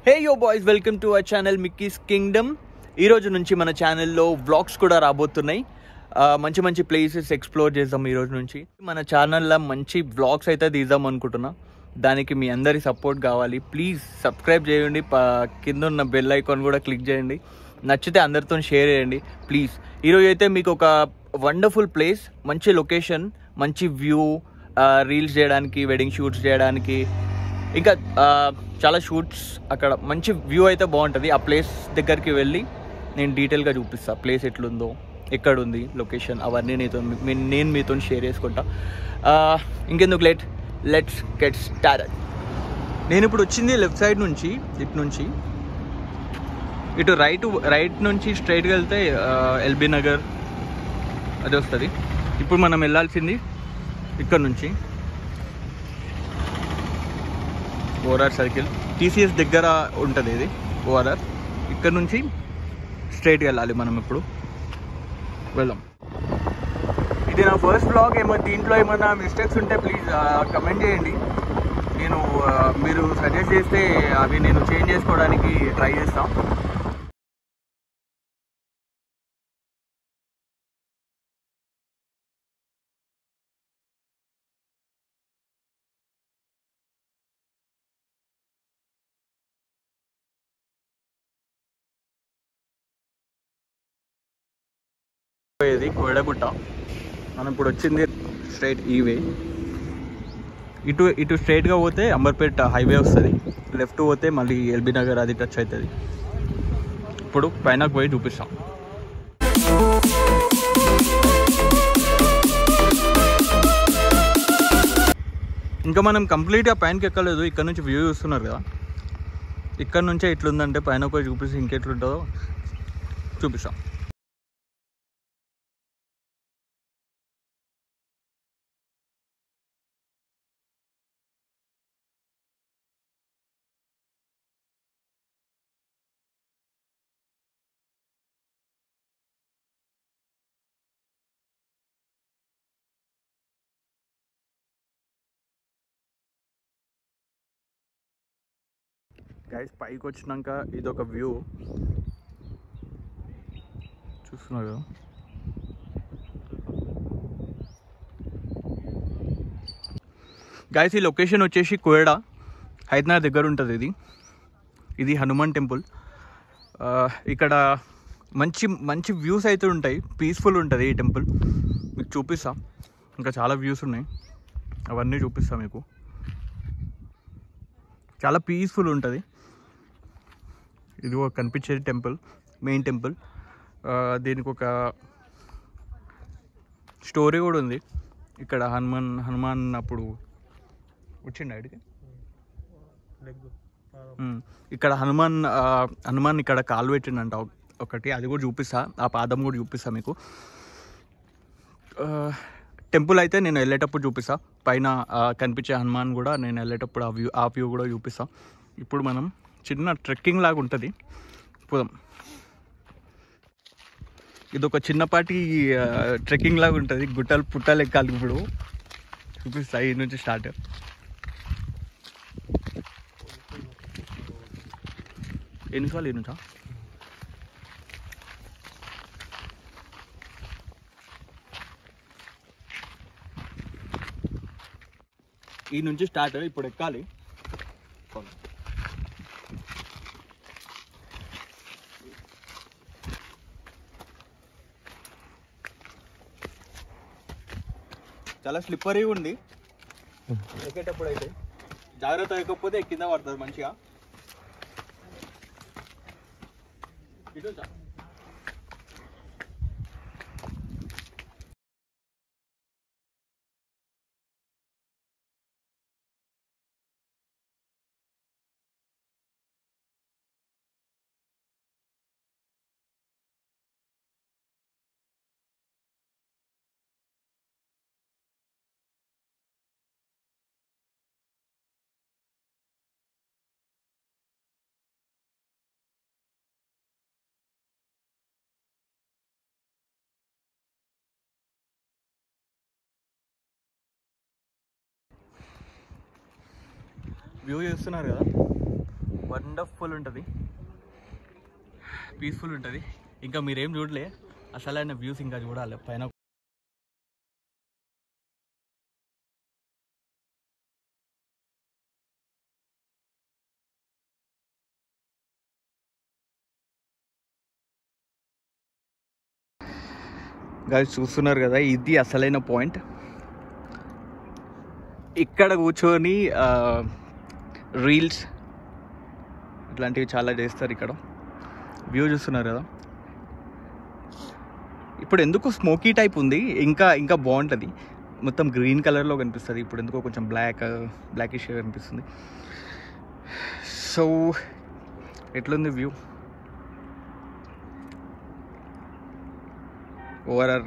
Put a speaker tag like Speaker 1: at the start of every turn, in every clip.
Speaker 1: హే యో boys, welcome to our channel Mickey's Kingdom. ఈరోజు నుంచి మన ఛానల్లో వ్లాగ్స్ కూడా రాబోతున్నాయి. మంచి మంచి ప్లేసెస్ ఎక్స్ప్లోర్ చేద్దాం ఈరోజు నుంచి. మన ఛానల్లో మంచి వ్లాగ్స్ అయితే తీద్దాం అనుకుంటున్నా. దానికి మీ అందరి సపోర్ట్ కావాలి. ప్లీజ్ సబ్స్క్రైబ్ చేయండి, కింద ఉన్న బెల్ ఐకాన్ కూడా క్లిక్ చేయండి. నచ్చితే అందరితో షేర్ చేయండి ప్లీజ్. ఈరోజు అయితే మీకు ఒక వండర్ఫుల్ ప్లేస్, మంచి లొకేషన్, మంచి వ్యూ, రీల్స్ చేయడానికి, వెడ్డింగ్ షూట్స్ చేయడానికి, ఇంకా చాలా షూట్స్, అక్కడ మంచి వ్యూ అయితే బాగుంటుంది. ఆ ప్లేస్ దగ్గరికి వెళ్ళి నేను డీటెయిల్గా చూపిస్తాను. ప్లేస్ ఎట్లుందో, ఎక్కడుంది, లొకేషన్, అవన్నీ నేను మీతో షేర్ చేసుకుంటా. ఇంకెందుకు లెట్స్ గెట్ స్టార్టెడ్. నేను ఇప్పుడు వచ్చింది లెఫ్ట్ సైడ్ నుంచి, ఇటు రైట్ నుంచి స్ట్రైట్గా వెళ్తే ఎల్బీ నగర్ అది వస్తుంది. ఇప్పుడు మనం వెళ్ళాల్సింది ఇక్కడ నుంచి ఓఆర్ఆర్ సర్కిల్, టీసీఎస్ దగ్గర ఉంటుంది ఇది ఓఆర్ఆర్. ఇక్కడ నుంచి స్ట్రైట్గా వెళ్ళాలి మనం. ఇప్పుడు వెళ్దాం. ఇది నా ఫస్ట్ బ్లాగ్. దీంట్లో ఏమైనా మిస్టేక్స్ ఉంటే ప్లీజ్ కమెంట్ చేయండి. మీరు సజెస్ట్ చేస్తే అవి నేను చేంజ్ చేసుకోవడానికి ట్రై చేస్తాను. ఇది కోయడగుట్ట. మనం ఇప్పుడు వచ్చింది స్ట్రైట్ ఈ వే. ఇటు స్ట్రైట్గా పోతే అంబర్పేట హైవే వస్తుంది, లెఫ్ట్ పోతే మళ్ళీ ఎల్బీ నగర్ అది టచ్ అవుతుంది. ఇప్పుడు పైనకు పోయి చూపిస్తాం. ఇంకా మనం కంప్లీట్గా పైనకి ఎక్కలేదు. ఇక్కడ నుంచి వ్యూ చూస్తున్నారు కదా, ఇక్కడ నుంచే ఎట్లుందంటే పైన పోయి చూపిస్తే ఇంకెట్లుంటుందో చూపిస్తాం. గైస్, పైకి వచ్చినాక ఇదొక వ్యూ చూస్తున్నారు కదా. గైస్, ఈ లొకేషన్ వచ్చేసి కోయడా, హైదరాబాద్ దగ్గర ఉంటుంది. ఇది హనుమాన్ టెంపుల్. ఇక్కడ మంచి మంచి వ్యూస్ అయితే ఉంటాయి. పీస్ఫుల్ ఉంటుంది ఈ టెంపుల్. మీకు చూపిస్తా, ఇంకా చాలా వ్యూస్ ఉన్నాయి, అవన్నీ చూపిస్తా మీకు. చాలా పీస్ఫుల్ ఉంటుంది. ఇది ఒక కనిపించేది టెంపుల్, మెయిన్ టెంపుల్. దీనికి ఒక స్టోరీ కూడా ఉంది. ఇక్కడ హనుమాన్ అప్పుడు వచ్చిండు అడిగి, ఇక్కడ హనుమాన్ ఇక్కడ కాలు పెట్టిండంట ఒకటి. అది కూడా చూపిస్తా, ఆ పాదం కూడా చూపిస్తా మీకు. టెంపుల్ అయితే నేను వెళ్ళేటప్పుడు చూపిస్తా. పైన కనిపించే హనుమాన్ కూడా నేను వెళ్ళేటప్పుడు ఆ వ్యూ కూడా చూపిస్తా. ఇప్పుడు మనం చిన్న ట్రెక్కింగ్ లాగా ఉంటుంది, పోదాం. ఇది ఒక చిన్నపాటి ట్రెక్కింగ్ లాగా ఉంటుంది. పుట్టలు ఎక్కాలి. ఇప్పుడు చూపిస్తా. ఈ నుంచి స్టార్ట్. ఎన్నిసార్లు ఈ నుంచా? ఈ నుంచి స్టార్ట్. ఇప్పుడు ఎక్కాలి. చాలా స్లిప్పరీ ఉంది ఎక్కేటప్పుడు. అయితే జాగ్రత్త ఎక్కకపోతే కింద పడుతుంది మంచిగా. వ్యూ చేస్తున్నారు కదా, వండర్ఫుల్ ఉంటుంది, పీస్ఫుల్ ఉంటుంది. ఇంకా మీరేం చూడలే, అసలైన వ్యూస్ ఇంకా చూడాలి పైన. గాయ్స్ చూస్తున్నారు కదా, ఇది అసలైన పాయింట్. ఇక్కడ కూర్చొని రీల్స్ ఇట్లాంటివి చాలా చేస్తారు. ఇక్కడ వ్యూ చూస్తున్నారు కదా, ఇప్పుడు ఎందుకో స్మోకీ టైప్ ఉంది, ఇంకా బాగుంటుంది. మొత్తం గ్రీన్ కలర్లో కనిపిస్తుంది, ఇప్పుడు ఎందుకో కొంచెం బ్లాకిష్గా కనిపిస్తుంది. సో ఎట్లుంది వ్యూ ఓవరాల్?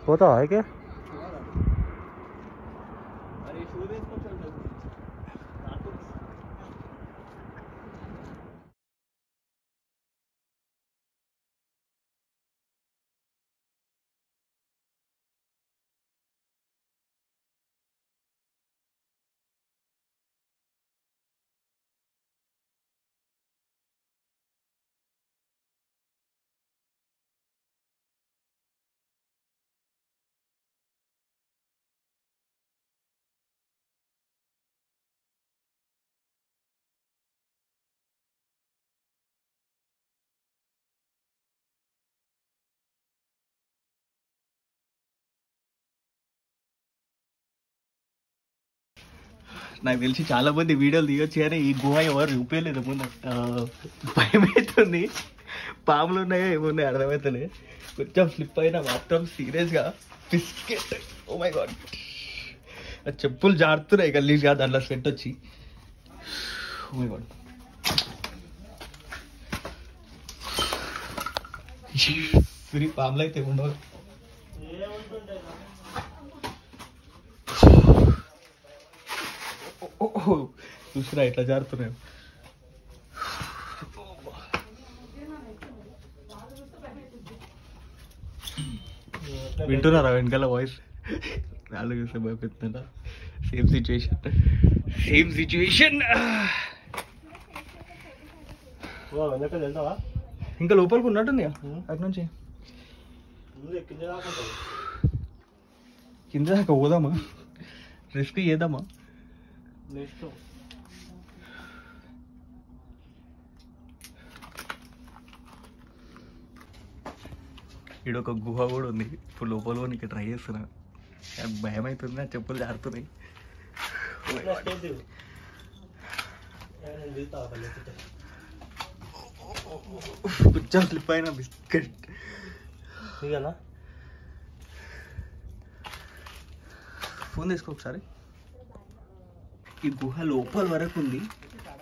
Speaker 2: పోతావా అయితే?
Speaker 1: నాకు తెలిసి చాలా మంది వీడియోలు తీయొచ్చు కానీ ఈ గుహ ఎవరు చూపించలేదు ముందు. భయం అవుతుంది, పాములు ఉన్నాయో ఏమున్నాయో అర్థమవుతుంది. కొంచెం స్లిప్ అయినా మాత్రం సీరియస్గా బిస్కెట్. ఓ మై గాడ్, చెప్పులు జారుతున్నాయి గల్లీగా, దాంట్లో స్వెట్ వచ్చి. ఓ మై గాడ్, పాములు అయితే ఉండవు. చూసిరా ఎట్లా జారుతున్నాయి. వింటున్నారా వెనకాల వాయిస్? నాలుగు చూస్తే భయపెడుతుందా? Same situation. ఇంకా లోపలికి ఉన్నట్టుంది అటు నుంచి. కింద దాకా పోదామా? రిస్క్ చేద్దామా? ఇక్కడ ఒక గుహ కూడా ఉంది. ఇప్పుడు లోపల నీకు ట్రై చేస్తున్నా, భయం అవుతుంది, నా చెప్పులు జారుతున్నాయి. కొంచెం స్లిప్ అయినా బిస్కెట్. ఫోన్ తీసుకో ఒకసారి. ఈ గుహ లోపల వరకు ఉంది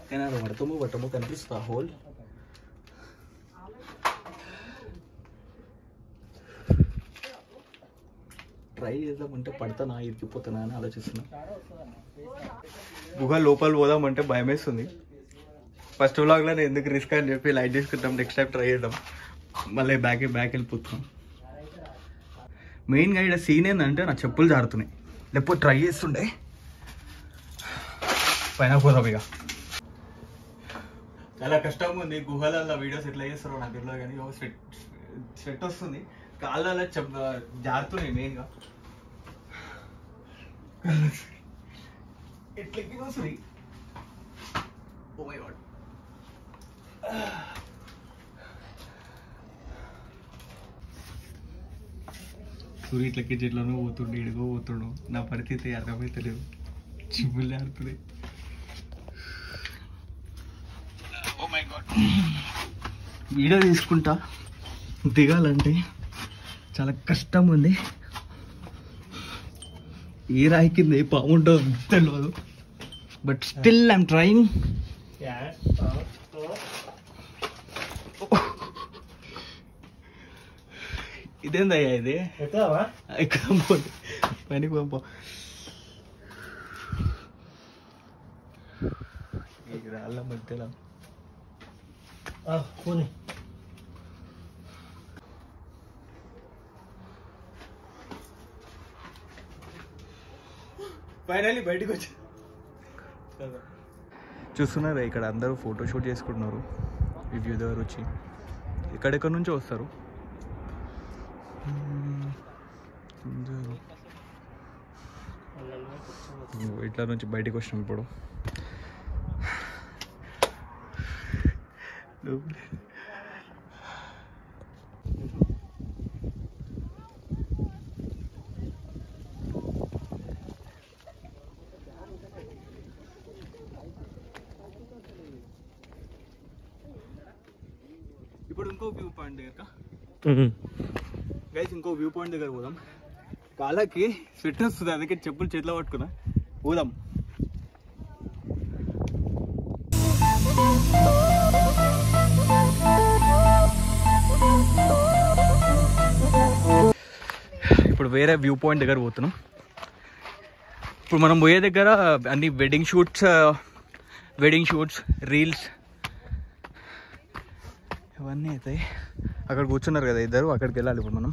Speaker 1: కానీ అది పడతామో కనిపిస్తా హోల్. ట్రై చేద్దామంటే పడతానా ఇరికిపోతానా అని ఆలోచిస్తున్నా. గుహ లోపల పోదామంటే భయం వేస్తుంది. ఫస్ట్ వ్లాగ్లో ఎందుకు రిస్క్ అని చెప్పి లైట్ తీసుకుంటాం, నెక్స్ట్ టైం ట్రై చేద్దాం. మళ్ళీ బ్యాక్ వెళ్ళిపోతున్నాం. మెయిన్గా ఇక్కడ సీన్ ఏంటంటే నా చెప్పులు జారుతున్నాయి, లేకపోతే ట్రై చేస్తుండే. పైన పోదాం ఇక. చాలా కష్టంగా ఉంది గుహలలో వీడియోస్ ఎట్లా చేస్తారో నాకు తెలియదు కానీ స్వెట్ వస్తుంది, కాళ్ళలో జారుతున్నాయి మెయిన్గా. ఎట్లెక్కి వస్తుంది. ఓ మై గాడ్, సూర్య ఇట్లకి చెట్లను పోతుండే, ఇడుగో పోతుండు. నా పరిస్థితి అర్థమైతలేదు, చిమ్ములు ఆడుతుంది. ఓ మై గాడ్, వీడియో తీసుకుంటా దిగాలంటే చాలా కష్టం ఉంది. ఏ రాయి కింద ఏ పాము ఉంటుందో తెలియదు, బట్ స్టిల్ ఐఎమ్ ట్రైయింగ్. ఇదేందయ్యా ఇది? ఎక్కడ పనికి పంప. రాళ్ళ మధ్యలో
Speaker 2: పోనీ
Speaker 1: ఫైనల్లీ బయటకు వచ్చి చూస్తున్నారా ఇక్కడ అందరూ ఫోటోషూట్ చేసుకుంటున్నారు ఈ వ్యూ దగ్గర వచ్చి. ఎక్కడెక్కడి నుంచో వస్తారు. ఇట్లా నుంచి బయటకు వచ్చినాం ఇప్పుడు. ఇప్పుడు ఇంకో వ్యూ పాయింట్ దగ్గర గైస్, ఇంకో వ్యూ పాయింట్ దగ్గర పోదాం. కాళ్ళకి స్వెట్ వస్తుంది, అందుకే చెప్పులు చేతిలో పట్టుకున్నా. పోదాం. ఇప్పుడు వేరే వ్యూ పాయింట్ దగ్గర పోతున్నాం. ఇప్పుడు మనం పోయే దగ్గర అన్ని వెడ్డింగ్ షూట్స్ రీల్స్ ఇవన్నీ అవుతాయి. అక్కడ కూర్చున్నారు కదా ఇద్దరు, అక్కడికి వెళ్ళాలి. ఇప్పుడు మనం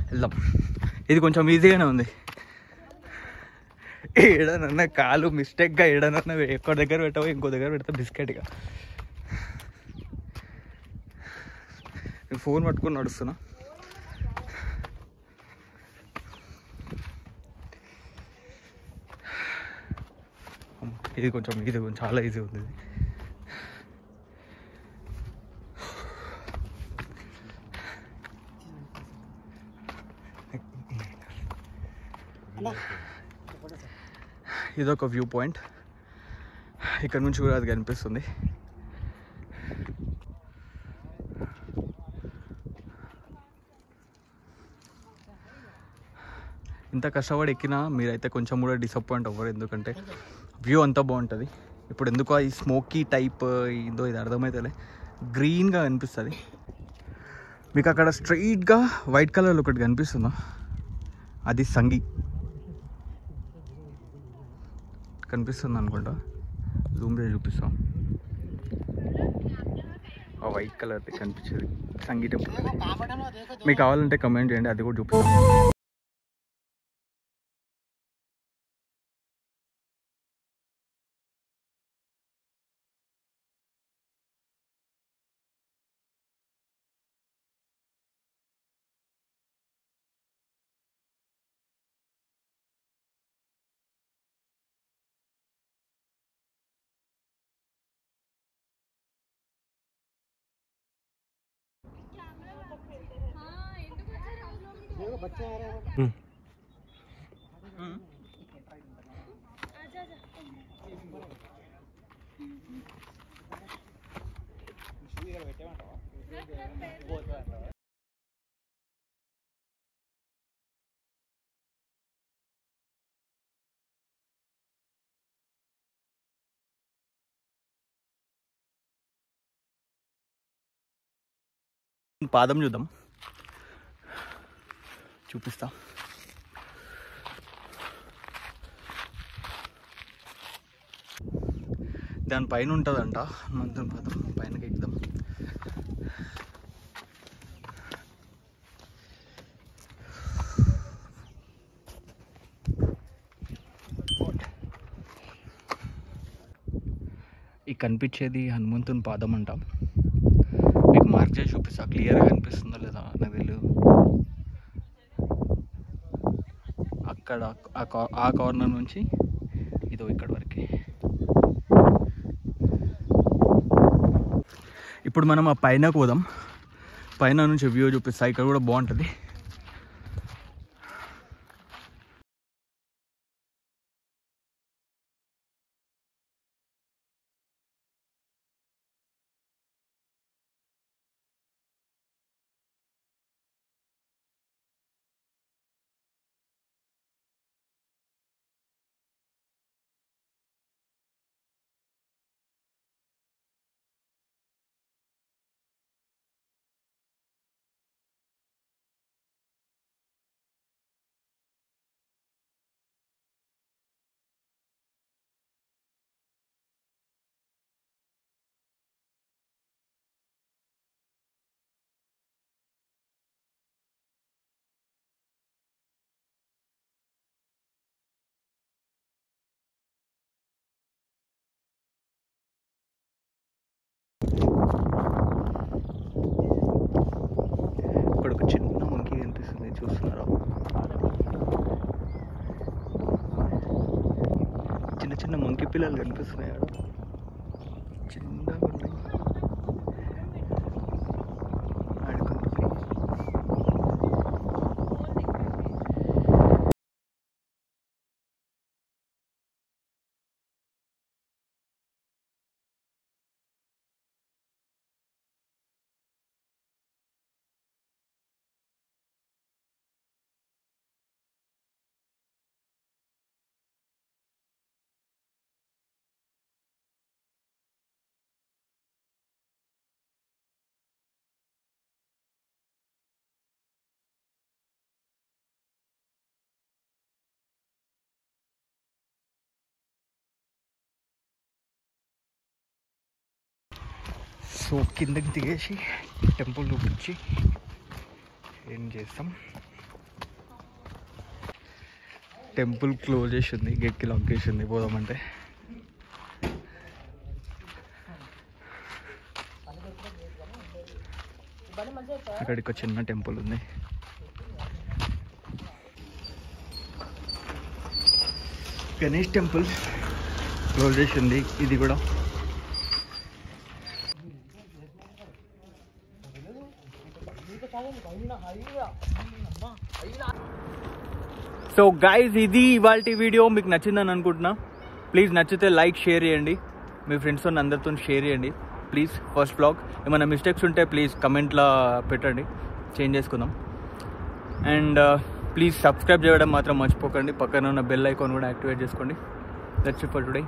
Speaker 1: వెళ్దాం. ఇది కొంచెం ఈజీగానే ఉంది. ఏడనన్నా కాలు మిస్టేక్గా ఏడనన్నా ఎక్కడ దగ్గర పెట్టావో ఇంకో దగ్గర పెడతా బిస్కెట్గా. ఫోన్ పట్టుకొని నడుస్తున్నా. ఇది కొంచెం చాలా ఈజీ ఉంది. ఇదొక వ్యూ పాయింట్. ఇక్కడ నుంచి కూడా అది కనిపిస్తుంది. ఇంత కష్టపడి ఎక్కినా మీరైతే కొంచెం కూడా డిసప్పాయింట్ అవ్వరు, ఎందుకంటే వ్యూ అంతా బాగుంటుంది. ఇప్పుడు ఎందుకో ఈ స్మోకీ టైప్ ఏదో ఇది అర్థమవుతలే, గ్రీన్గా కనిపిస్తుంది మీకు. అక్కడ స్ట్రైట్గా వైట్ కలర్లో ఒకటి కనిపిస్తుందా, అది సంగి కనిపిస్తుంది అనుకుంటా. జూమ్ చేసి చూపిస్తాం. ఆ వైట్ కలర్ది కనిపించేది సంగీ టెంపుల్. మీకు కావాలంటే కమెంట్ చేయండి, అది కూడా చూపిస్తాం. పాదం చూద్దాం, చూపిస్తా. దానిపైన ఉంటుందంట హనుమంతుని పాదం. పైనకి ఎక్కుదాం. ఈ కనిపించేది హనుమంతుని పాదం అంట. మీకు మార్క్ చేసి చూపిస్తా, క్లియర్గా కనిపిస్తుందో లేదా నాకు తెలియదు. అక్కడ ఆ కార్నర్ నుంచి ఇదో ఇక్కడ వరకు. ఇప్పుడు మనం ఆ పైన పోదాం. పైన నుంచి వ్యూ చూపిస్తా. ఇక్కడ కూడా బాగుంటుంది. చిన్న మంకీ పిల్లలు కనిపిస్తున్నాయి ఆడ చిన్నగా ఉన్నాయి ఆడుకుంటున్నాయి. సో కిందకి దిగేసి టెంపుల్ చూపించి ఏం చేస్తాం. టెంపుల్ క్లోజ్ చేసి ఉంది, గేట్కి లాక్ చేసి ఉంది. పోదామంటే అక్కడికి ఒక చిన్న టెంపుల్ ఉంది. గణేష్ టెంపుల్ క్లోజ్ చేసి ఉంది. ఇది కూడా సో గైజ్ ఇది ఇవాళ వీడియో మీకు నచ్చిందని అనుకుంటున్నా. ప్లీజ్ నచ్చితే లైక్ షేర్ చేయండి, మీ ఫ్రెండ్స్తో అందరితో షేర్ చేయండి ప్లీజ్. ఫస్ట్ బ్లాగ్ ఏమైనా మిస్టేక్స్ ఉంటే ప్లీజ్ కమెంట్లో పెట్టండి, చేంజ్ చేసుకుందాం. అండ్ ప్లీజ్ సబ్స్క్రైబ్ చేయడం మాత్రం మర్చిపోకండి. పక్కన ఉన్న బెల్ ఐకాన్ కూడా యాక్టివేట్ చేసుకోండి. That's it for today.